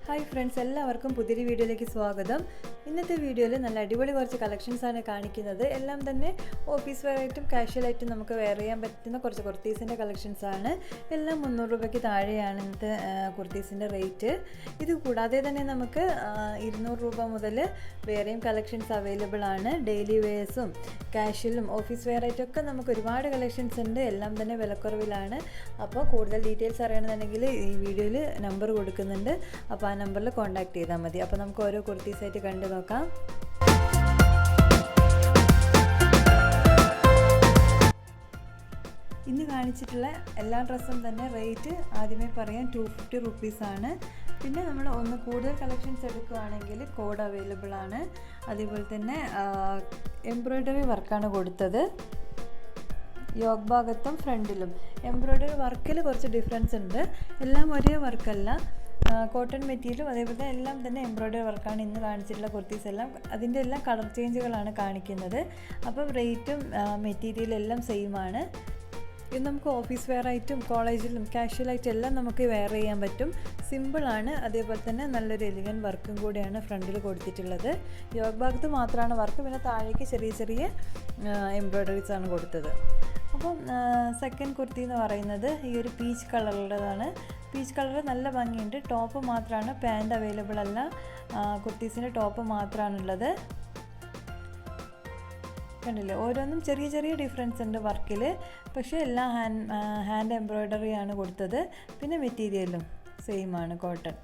Hi friends, എല്ലാവർക്കും പുതിയൊരു വീഡിയോയിലേക്ക് സ്വാഗതം. ഇന്നത്തെ വീഡിയോയിൽ നല്ല അടിപൊളി കുറച്ച് കളക്ഷൻസാണ് കാണിക്കുന്നത്. എല്ലാം തന്നെ ഓഫീസ് വെയർ ആയിട്ടും കാഷ്വൽ ആയിട്ടും നമുക്ക് വെയർ ചെയ്യാൻ പറ്റുന്ന കുറച്ച് കുർത്തീസിൻ്റെ കളക്ഷൻസാണ്. എല്ലാം 300 രൂപയ്ക്ക് താഴെയാണ് ഇന്നത്തെ കുർത്തീസിൻ്റെ റേറ്റ്. ഇത് കൂടാതെ തന്നെ നമുക്ക് 200 രൂപ മുതൽ വേറെയും കളക്ഷൻസ് അവൈലബിൾ ആണ്. ഡെയിലി വെയേഴ്സും കാഷ്വലും ഓഫീസ് വെയർ ആയിട്ടൊക്കെ നമുക്ക് ഒരുപാട് കളക്ഷൻസ് ഉണ്ട്. എല്ലാം തന്നെ വിലക്കുറവിലാണ്. അപ്പോൾ കൂടുതൽ ഡീറ്റെയിൽസ് അറിയണമെന്നുണ്ടെങ്കിൽ ഈ വീഡിയോയിൽ നമ്പർ കൊടുക്കുന്നുണ്ട്. അപ്പോൾ ആ നമ്പറിൽ കോൺടാക്ട് ചെയ്താൽ മതി. അപ്പോൾ നമുക്ക് ഓരോ കുർത്തീസായിട്ട് കണ്ടു നോക്കാം. ഇന്ന് കാണിച്ചിട്ടുള്ള എല്ലാ ഡ്രസ്സും തന്നെ റേറ്റ് ആദ്യമേ പറയാം 250 റുപ്പീസാണ്. പിന്നെ നമ്മൾ ഒന്ന് കൂടുതൽ കളക്ഷൻസ് എടുക്കുകയാണെങ്കിൽ കോഡ് അവൈലബിൾ ആണ്. അതേപോലെ തന്നെ എംബ്രോയ്ഡറി വർക്കാണ് കൊടുത്തത്. യോഗ് ഭാഗത്തും ഫ്രണ്ടിലും എംബ്രോയ്ഡറി വർക്കിൽ കുറച്ച് ഡിഫറൻസ് ഉണ്ട്. എല്ലാം ഒരേ വർക്കല്ല. കോട്ടൺ മെറ്റീരിയലും അതേപോലെ എല്ലാം തന്നെ എംബ്രോയ്ഡറി വർക്കാണ് ഇന്ന് കാണിച്ചിട്ടുള്ള കുർത്തീസ് എല്ലാം. അതിൻ്റെ എല്ലാം കളർ ചേഞ്ചുകളാണ് കാണിക്കുന്നത്. അപ്പം റേറ്റും മെറ്റീരിയലും എല്ലാം സെയിം ആണ്. ഇത് നമുക്ക് ഓഫീസ് വെയർ ആയിട്ടും കോളേജിലും കാഷ്വലായിട്ടും എല്ലാം നമുക്ക് വെയർ ചെയ്യാൻ പറ്റും. സിമ്പിളാണ്. അതേപോലെ തന്നെ നല്ലൊരു എലിഗൻറ്റ് വർക്കും കൂടിയാണ് ഫ്രണ്ടിൽ കൊടുത്തിട്ടുള്ളത്. യോഗ് ഭാഗത്ത് മാത്രമാണ് വർക്ക്, പിന്നെ താഴേക്ക് ചെറിയ ചെറിയ എംബ്രോയ്ഡറീസ് ആണ് കൊടുത്തത്. അപ്പം സെക്കൻഡ് കുർത്തി എന്ന് പറയുന്നത് ഈ ഒരു പീച്ച് കളറുള്ളതാണ്. പീച്ച് കളർ നല്ല ഭംഗിയുണ്ട്. ടോപ്പ് മാത്രമാണ്, പാൻറ് അവൈലബിൾ അല്ല. കുർത്തീസിൻ്റെ ടോപ്പ് മാത്രമാണുള്ളത്. കണ്ടില്ലേ, ഓരോന്നും ചെറിയ ചെറിയ ഡിഫറൻസ് ഉണ്ട് വർക്കിൽ. പക്ഷേ എല്ലാം ഹാൻഡ് എംബ്രോയ്ഡറി ആണ് കൊടുത്തത്. പിന്നെ മെറ്റീരിയലും സെയിം ആണ്, കോട്ടൺ.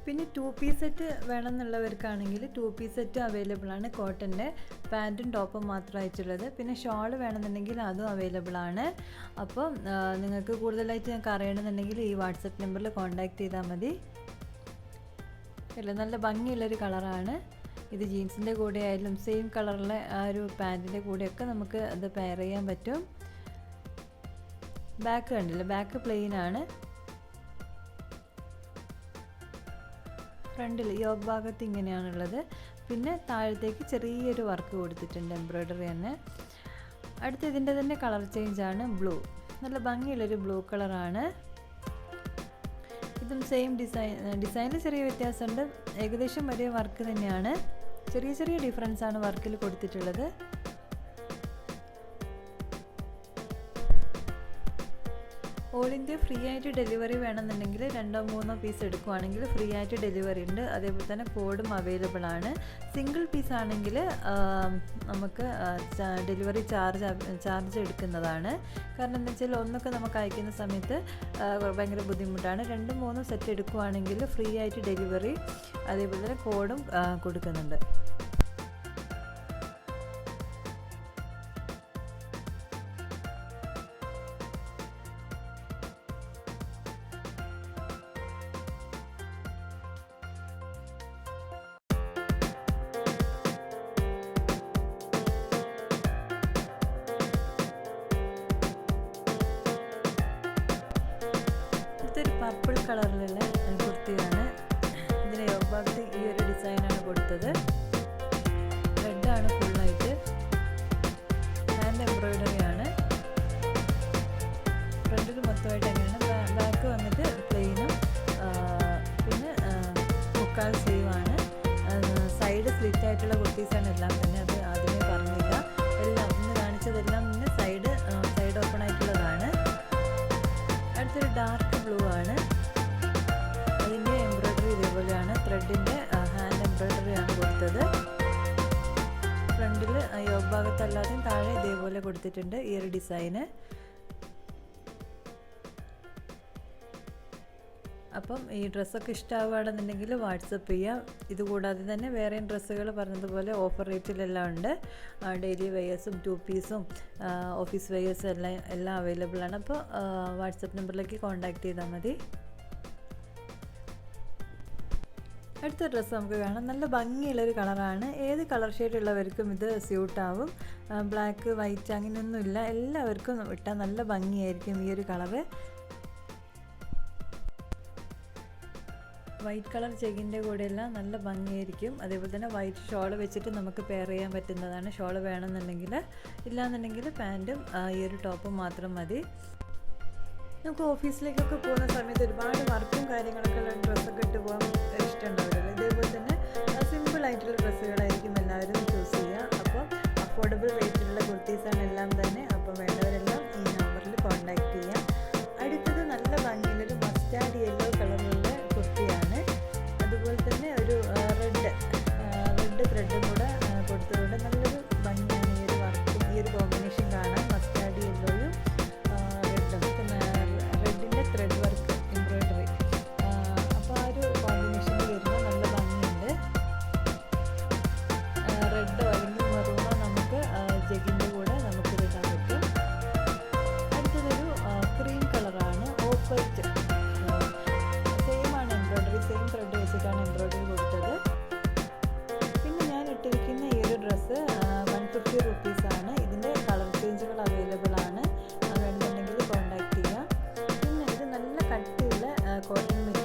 പിന്നെ 2 പീസ് സെറ്റ് വേണമെന്നുള്ളവർക്കാണെങ്കിൽ 2 പീസ് സെറ്റ് അവൈലബിൾ ആണ്. കോട്ടൻ്റെ പാൻറ്റും ടോപ്പും മാത്രമായിട്ടുള്ളത്. പിന്നെ ഷോൾ വേണമെന്നുണ്ടെങ്കിൽ അതും അവൈലബിൾ ആണ്. അപ്പം നിങ്ങൾക്ക് കൂടുതലായിട്ട് ഞങ്ങൾക്ക് അറിയണമെന്നുണ്ടെങ്കിൽ ഈ വാട്സപ്പ് നമ്പറിൽ കോൺടാക്റ്റ് ചെയ്താൽ മതി. അല്ല, നല്ല ഭംഗിയുള്ളൊരു കളറാണ്. ഇത് ജീൻസിൻ്റെ കൂടെ ആയാലും സെയിം കളറിലെ ആ ഒരു പാൻറ്റിൻ്റെ കൂടെയൊക്കെ നമുക്ക് അത് പെയർ ചെയ്യാൻ പറ്റും. ബാക്ക് കണ്ടില്ല, ബാക്ക് പ്ലെയിൻ ആണ്. ഫ്രണ്ടിൽ യോഗ് ഭാഗത്ത് ഇങ്ങനെയാണുള്ളത്. പിന്നെ താഴത്തേക്ക് ചെറിയൊരു വർക്ക് കൊടുത്തിട്ടുണ്ട്, എംബ്രോയ്ഡറി തന്നെ. അടുത്ത ഇതിൻ്റെ തന്നെ കളർ ചേഞ്ചാണ് ബ്ലൂ. നല്ല ഭംഗിയുള്ളൊരു ബ്ലൂ കളറാണ്. ഇതും സെയിം ഡിസൈനിൽ ചെറിയ വ്യത്യാസമുണ്ട്. ഏകദേശം ഒരേ വർക്ക് തന്നെയാണ്. ചെറിയ ചെറിയ ഡിഫറൻസ് ആണ് വർക്കിൽ കൊടുത്തിട്ടുള്ളത്. ഓൾ ഇന്ത്യ ഫ്രീ ആയിട്ട് ഡെലിവറി വേണമെന്നുണ്ടെങ്കിൽ 2-3 പീസ് എടുക്കുകയാണെങ്കിൽ ഫ്രീ ആയിട്ട് ഡെലിവറി ഉണ്ട്. അതേപോലെ തന്നെ കോഡും അവൈലബിൾ ആണ്. സിംഗിൾ പീസ് ആണെങ്കിൽ നമുക്ക് ഡെലിവറി ചാർജ് എടുക്കുന്നതാണ്. കാരണം എന്താ വെച്ചാൽ ഒന്നൊക്കെ നമുക്ക് അയക്കുന്ന സമയത്ത് ഭയങ്കര ബുദ്ധിമുട്ടാണ്. 2-3 സെറ്റ് എടുക്കുകയാണെങ്കിൽ ഫ്രീ ആയിട്ട് ഡെലിവറി, അതേപോലെ തന്നെ കോഡും കൊടുക്കുന്നുണ്ട്. ഇതൊരു പർപ്പിൾ കളറിലുള്ള കുർത്തിയാണ്. ഇതിന് യോഗ് ഭാഗത്ത് ഈ ഒരു ഡിസൈനാണ് കൊടുത്തത്. റെഡാണ് ഫുള്ളായിട്ട്. ഹാൻഡ് എംബ്രോയ്ഡറി ആണ്. ഫ്രണ്ടിൽ മൊത്തമായിട്ട് അങ്ങനെയാണ്. ബാക്ക് വന്നിട്ട് പ്ലെയിനും പിന്നെ മുക്കാൽ സ്ലീവാണ്. സൈഡ് സ്ലിറ്റ് ആയിട്ടുള്ള കുർത്തീസാണ് എല്ലാം തന്നെ. അത് ആദ്യമേ പറഞ്ഞില്ല. എല്ലാം ഇന്ന് കാണിച്ചതെല്ലാം തന്നെ സൈഡ് ഓപ്പൺ ആയിട്ടുള്ളതാണ്. അടുത്തൊരു ഡാർക്ക് ബ്ലൂ ആണ്. അതിൻ്റെ എംബ്രോയ്ഡറി ഇതേപോലെയാണ്. ത്രെഡിൻ്റെ ഹാൻഡ് എംബ്രോയ്ഡറി ആണ് കൊടുത്തത്. ഫ്രണ്ടിൽ യോഗ് ഭാഗത്തല്ലാതെയും താഴെ ഇതേപോലെ കൊടുത്തിട്ടുണ്ട് ഈ ഒരു ഡിസൈന്. അപ്പം ഈ ഡ്രസ്സൊക്കെ ഇഷ്ടമാവുകയാണെന്നുണ്ടെങ്കിൽ വാട്സപ്പ് ചെയ്യാം. ഇതുകൂടാതെ തന്നെ വേറെയും ഡ്രസ്സുകൾ പറഞ്ഞതുപോലെ ഓഫർ റേറ്റിലെല്ലാം ഉണ്ട്. ഡെയിലി വെയേഴ്സും 2 പീസും ഓഫീസ് വെയേഴ്സും എല്ലാം അവൈലബിൾ ആണ്. അപ്പോൾ വാട്സപ്പ് നമ്പറിലേക്ക് കോൺടാക്ട് ചെയ്താൽ മതി. അടുത്ത ഡ്രസ്സ് നമുക്ക് കാണാം. നല്ല ഭംഗിയുള്ളൊരു കളറാണ്. ഏത് കളർ ഷെയ്ഡുള്ളവർക്കും ഇത് സ്യൂട്ടാവും. ബ്ലാക്ക്, വൈറ്റ് അങ്ങനെയൊന്നുമില്ല. എല്ലാവർക്കും ഇട്ടാൽ നല്ല ഭംഗിയായിരിക്കും ഈ ഒരു കളറ്. വൈറ്റ് കളർ ചെക്കിൻ്റെ കൂടെയെല്ലാം നല്ല ഭംഗിയായിരിക്കും. അതേപോലെ തന്നെ വൈറ്റ് ഷോൾ വെച്ചിട്ട് നമുക്ക് പെയർ ചെയ്യാൻ പറ്റുന്നതാണ്. ഷോൾ വേണമെന്നുണ്ടെങ്കിൽ, ഇല്ലാന്നുണ്ടെങ്കിൽ പാൻറ്റും ഈ ഒരു ടോപ്പും മാത്രം മതി. നമുക്ക് ഓഫീസിലേക്കൊക്കെ പോകുന്ന സമയത്ത് ഒരുപാട് വർക്കും കാര്യങ്ങളൊക്കെ കോട്ടൺ മെറ്റീരിയൽ